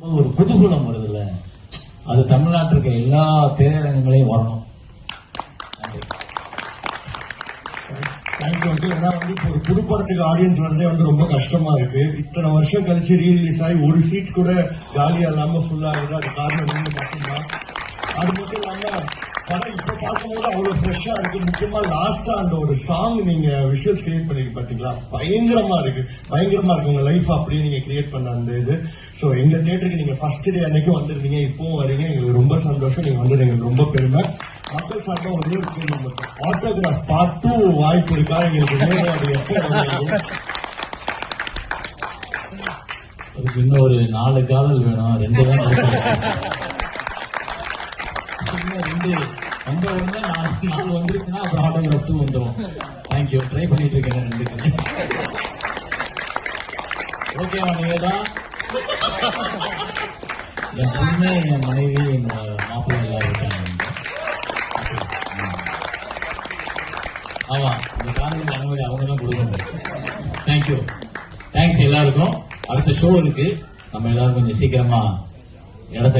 ஒரு குதூகலம் வருதுல்ல, அது தமிழ்நாட்டில் இருக்க எல்லா திரையரங்கங்களையும் வரணும். தேங்க்யூ. ஏன்னா இப்போ ஒரு புது படத்துக்கு ஆடியன்ஸ் வரதே ரொம்ப கஷ்டமா இருக்கு. இத்தனை வருஷம் கழிச்சு ரீரிலீஸ் ஆகி ஒரு சீட் கூட காலியா இல்லாம ஃபுல்லா ஆகுது. அது காரணம் மட்டும்தான். அது மட்டும் இல்லாம படம் இப்ப பார்க்கும்போது அவ்வளவு ஃப்ரெஷ்ஷா இருக்கு. முக்கியமா லாஸ்டா அந்த ஒரு சாங் நீங்க விஷுவல்ஸ் கிரியேட் பண்ணிருக்கு பாத்தீங்களா, பயங்கரமா இருக்கு. உங்க லைஃப் அப்படியே நீங்க கிரியேட் பண்ண அந்த இது. சோ எங்க தியேட்டருக்கு நீங்க ஃபர்ஸ்ட் டே அன்னைக்கு வந்திருந்தீங்க, இப்பவும் வரீங்க. எங்களுக்கு ரொம்ப சந்தோஷம். நீங்க வந்து எங்களுக்கு ரொம்ப பெருமை. மக்கள் சார்பா ஒரே ஒரு கேள்வி மட்டும், ஆட்டோகிராஃப் பார்ட் 2 வாய்ப்பு இருக்கா? எங்களுக்கு அதுக்கு இன்னும் ஒரு 4 காதல் வேணும், 2 தான் வந்த உடனே 4 வந்துருச்சுன்னா அப்புறம் ஆட்டோகிராஃப் 2 வந்துடும். தேங்க்யூ. ட்ரை பண்ணிட்டு இருக்கேன் 2. ஓகேவா? நீங்க தான் என் பொண்ணு, என் மனைவி, என் மாப்பிள்ளை எல்லாரும் இருக்காங்க. ஆமா, இந்த காலேஜ் அனுமதி அவங்க தான் கொடுக்கணும். தேங்க்யூ. தேங்க்ஸ் எல்லாருக்கும். அடுத்த ஷோ இருக்கு. நம்ம எல்லாரும் கொஞ்சம் சீக்கிரமா இடத்த